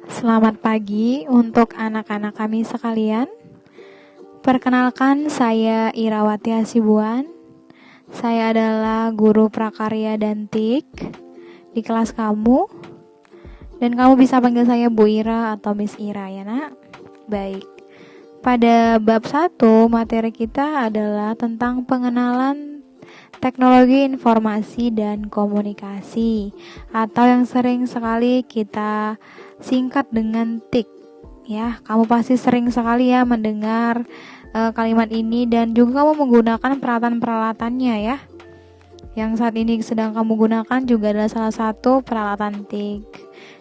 Selamat pagi untuk anak-anak kami sekalian. Perkenalkan, saya Irawati Hasibuan. Saya adalah guru prakarya dan TIK di kelas kamu. Dan kamu bisa panggil saya Bu Ira atau Miss Ira ya nak. Baik. Pada bab 1 materi kita adalah tentang pengenalan teknologi informasi dan komunikasi, atau yang sering sekali kita singkat dengan TIK. Ya, kamu pasti sering sekali ya mendengar kalimat ini, dan juga kamu menggunakan peralatan-peralatannya ya. Yang saat ini sedang kamu gunakan juga adalah salah satu peralatan TIK.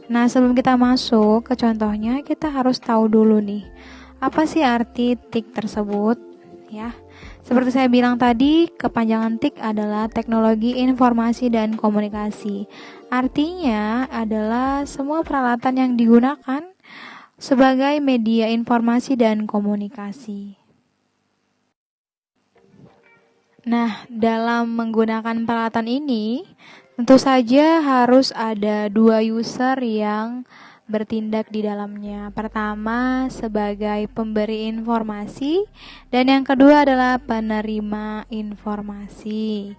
Nah, sebelum kita masuk ke contohnya, kita harus tahu dulu nih, apa sih arti TIK tersebut ya. Seperti saya bilang tadi, kepanjangan TIK adalah teknologi informasi dan komunikasi. Artinya adalah semua peralatan yang digunakan sebagai media informasi dan komunikasi. Nah, dalam menggunakan peralatan ini, tentu saja harus ada dua user yang bertindak di dalamnya. Pertama sebagai pemberi informasi, dan yang kedua adalah penerima informasi.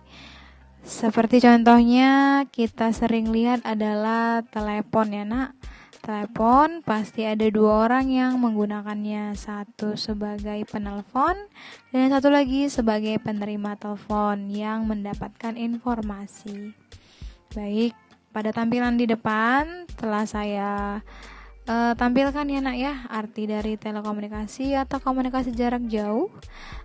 Seperti contohnya kita sering lihat adalah telepon ya nak. Telepon pasti ada dua orang yang menggunakannya, satu sebagai penelpon dan satu lagi sebagai penerima telepon yang mendapatkan informasi. Baik, pada tampilan di depan telah saya tampilkan ya nak ya, arti dari telekomunikasi atau komunikasi jarak jauh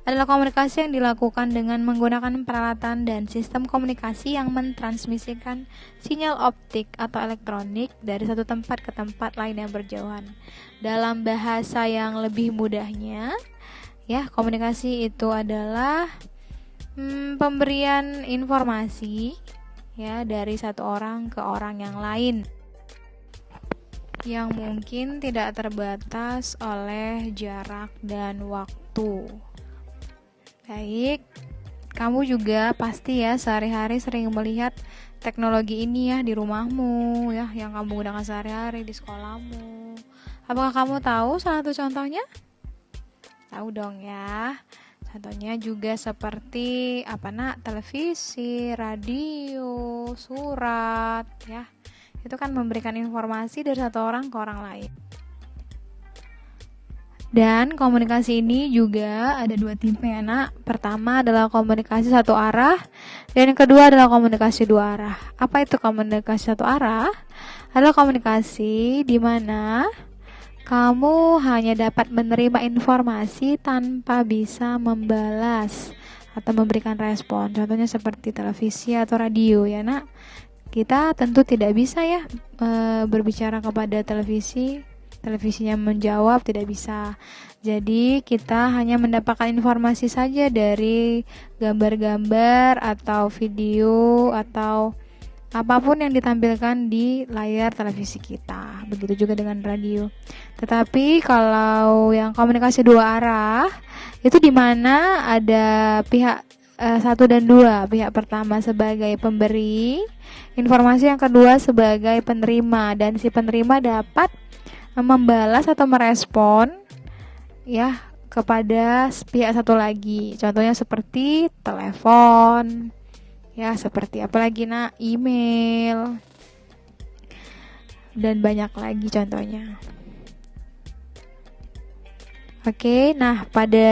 adalah komunikasi yang dilakukan dengan menggunakan peralatan dan sistem komunikasi yang mentransmisikan sinyal optik atau elektronik dari satu tempat ke tempat lain yang berjauhan. Dalam bahasa yang lebih mudahnya ya, komunikasi itu adalah pemberian informasi ya dari satu orang ke orang yang lain, yang mungkin tidak terbatas oleh jarak dan waktu. Baik, kamu juga pasti ya sehari-hari sering melihat teknologi ini ya di rumahmu ya, yang kamu gunakan sehari-hari di sekolahmu. Apakah kamu tahu salah satu contohnya? Tahu dong ya. Contohnya juga seperti televisi, radio, surat ya. Itu kan memberikan informasi dari satu orang ke orang lain. Dan komunikasi ini juga ada dua tipe ya nak. Pertama adalah komunikasi satu arah, dan yang kedua adalah komunikasi dua arah. Apa itu komunikasi satu arah? Adalah komunikasi di mana kamu hanya dapat menerima informasi tanpa bisa membalas atau memberikan respon. Contohnya seperti televisi atau radio ya nak. Kita tentu tidak bisa ya berbicara kepada televisinya menjawab, tidak bisa. Jadi kita hanya mendapatkan informasi saja dari gambar-gambar atau video atau apapun yang ditampilkan di layar televisi kita. Begitu juga dengan radio. Tetapi kalau yang komunikasi dua arah, itu di mana ada pihak 1 dan 2. Pihak pertama sebagai pemberi informasi, yang kedua sebagai penerima, dan si penerima dapat membalas atau merespon ya kepada pihak satu lagi. Contohnya seperti telepon ya, seperti apa lagi nak, email, dan banyak lagi contohnya. Oke, nah pada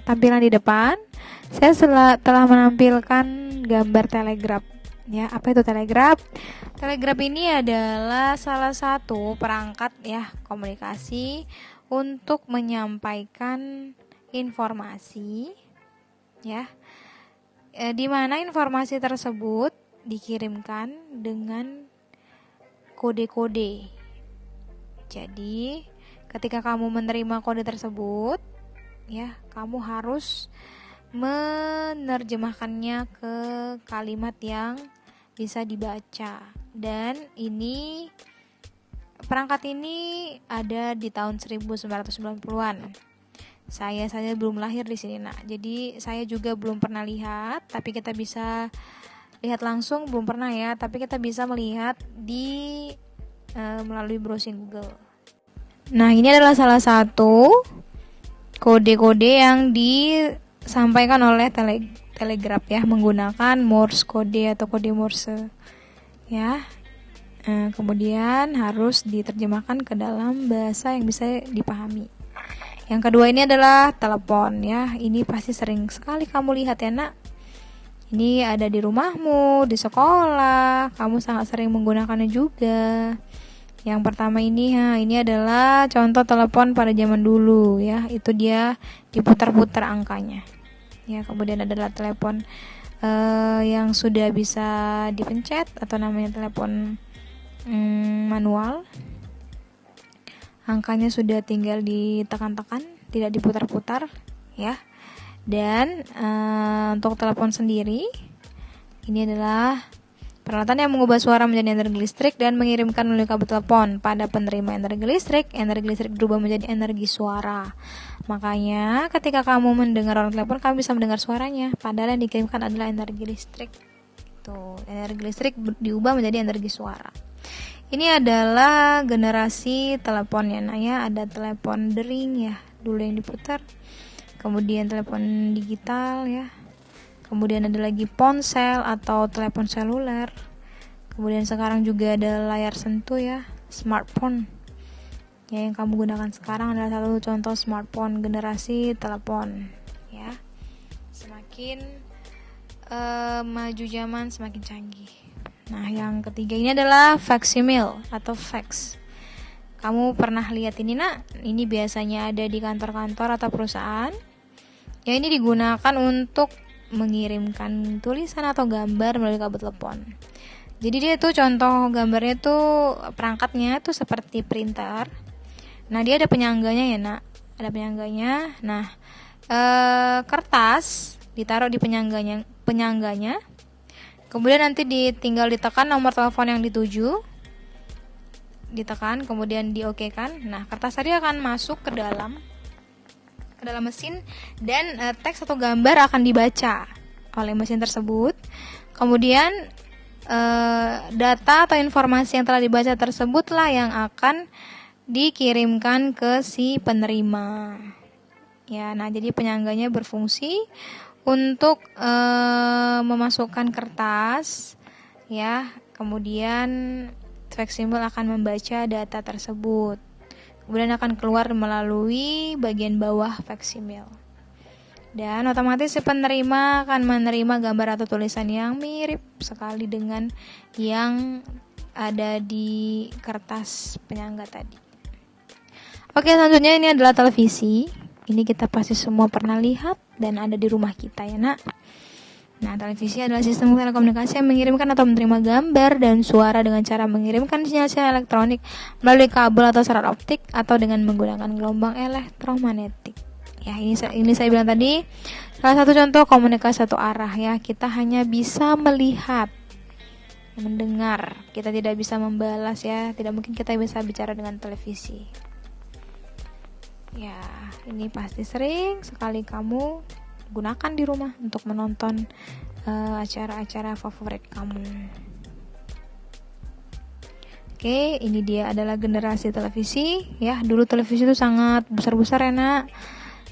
tampilan di depan saya telah menampilkan gambar telegraf. Ya, apa itu telegraf? Telegraf ini adalah salah satu perangkat ya komunikasi untuk menyampaikan informasi ya, di mana informasi tersebut dikirimkan dengan kode-kode. Jadi, ketika kamu menerima kode tersebut ya, kamu harus menerjemahkannya ke kalimat yang bisa dibaca. Dan ini perangkat ini ada di tahun 1990-an. Saya belum lahir di sini nak. Jadi saya juga belum pernah lihat, tapi kita bisa lihat langsung belum pernah ya, tapi kita bisa melihat di melalui browsing Google. Nah, ini adalah salah satu kode-kode yang disampaikan oleh telegraf ya, menggunakan Morse kode atau kode Morse ya. Kemudian harus diterjemahkan ke dalam bahasa yang bisa dipahami. Yang kedua ini adalah telepon ya. Ini pasti sering sekali kamu lihat ya nak. Ini ada di rumahmu, di sekolah, kamu sangat sering menggunakannya juga. Yang pertama ini adalah contoh telepon pada zaman dulu ya. Itu dia diputar-putar angkanya. Ya, kemudian adalah telepon yang sudah bisa dipencet atau namanya telepon manual. Angkanya sudah tinggal ditekan-tekan, tidak diputar-putar ya. Dan untuk telepon sendiri, ini adalah peralatan yang mengubah suara menjadi energi listrik dan mengirimkan melalui kabel telepon. Pada penerima energi listrik berubah menjadi energi suara. Makanya ketika kamu mendengar orang telepon, kamu bisa mendengar suaranya, padahal yang dikirimkan adalah energi listrik. Tuh, energi listrik diubah menjadi energi suara. Ini adalah generasi telepon ya, Naya. Ada telepon dering ya, dulu yang diputar. Kemudian telepon digital ya. Kemudian ada lagi ponsel atau telepon seluler. Kemudian sekarang juga ada layar sentuh ya, smartphone. Ya, yang kamu gunakan sekarang adalah satu contoh smartphone generasi telepon ya. Semakin maju zaman semakin canggih. Nah, yang ketiga ini adalah faksimil atau fax. Kamu pernah lihat ini nak? Ini biasanya ada di kantor-kantor atau perusahaan. Ya, ini digunakan untuk mengirimkan tulisan atau gambar melalui kabel telepon. Jadi dia tuh contoh gambarnya tuh perangkatnya tuh seperti printer. Nah, dia ada penyangganya ya nak, ada penyangganya. Nah, kertas ditaruh di penyangganya. Kemudian nanti tinggal ditekan nomor telepon yang dituju, ditekan kemudian diokekan. Nah, kertas tadi akan masuk ke dalam mesin dan teks atau gambar akan dibaca oleh mesin tersebut. Kemudian data atau informasi yang telah dibaca tersebutlah yang akan dikirimkan ke si penerima. Ya, nah jadi penyangganya berfungsi untuk memasukkan kertas ya, kemudian faksimil akan membaca data tersebut. Kemudian akan keluar melalui bagian bawah faksimil. Dan otomatis si penerima akan menerima gambar atau tulisan yang mirip sekali dengan yang ada di kertas penyangga tadi. Oke, selanjutnya ini adalah televisi. Ini kita pasti semua pernah lihat dan ada di rumah kita ya nak. Nah, televisi adalah sistem telekomunikasi yang mengirimkan atau menerima gambar dan suara dengan cara mengirimkan sinyal-sinyal elektronik melalui kabel atau serat optik atau dengan menggunakan gelombang elektromagnetik. Ya, ini saya bilang tadi salah satu contoh komunikasi satu arah ya. Kita hanya bisa melihat, mendengar, kita tidak bisa membalas ya. Tidak mungkin kita bisa bicara dengan televisi. Ya, ini pasti sering sekali kamu gunakan di rumah untuk menonton acara-acara favorit kamu. Oke, ini dia adalah generasi televisi ya. Dulu televisi itu sangat besar-besar ya nak,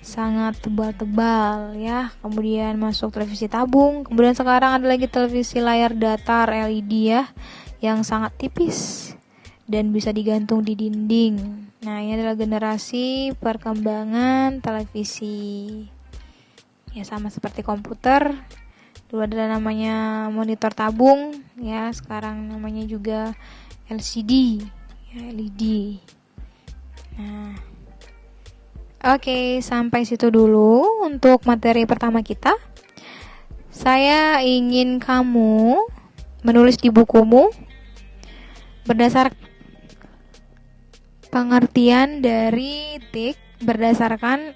sangat tebal-tebal ya. Kemudian masuk televisi tabung. Kemudian sekarang ada lagi televisi layar datar LED ya, yang sangat tipis dan bisa digantung di dinding. Nah, ini adalah generasi perkembangan televisi. Ya, sama seperti komputer. Dulu adalah namanya monitor tabung, ya. Sekarang namanya juga LCD, ya, LED. Nah, oke, sampai situ dulu untuk materi pertama kita. Saya ingin kamu menulis di bukumu berdasarkan pengertian dari TIK berdasarkan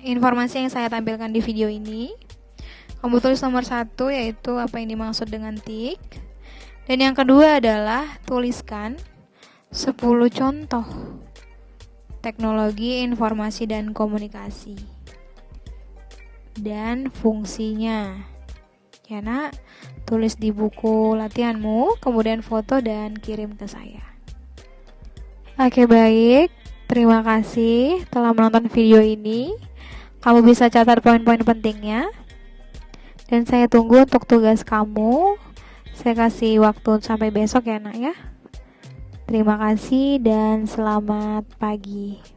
informasi yang saya tampilkan di video ini. Kamu tulis nomor 1 yaitu apa yang dimaksud dengan TIK. Dan yang kedua adalah tuliskan 10 contoh teknologi informasi dan komunikasi dan fungsinya. Ya nak, tulis di buku latihanmu, kemudian foto dan kirim ke saya. Oke, baik. Terima kasih telah menonton video ini. Kamu bisa catat poin-poin pentingnya. Dan saya tunggu untuk tugas kamu. Saya kasih waktu sampai besok ya nak ya. Terima kasih dan selamat pagi.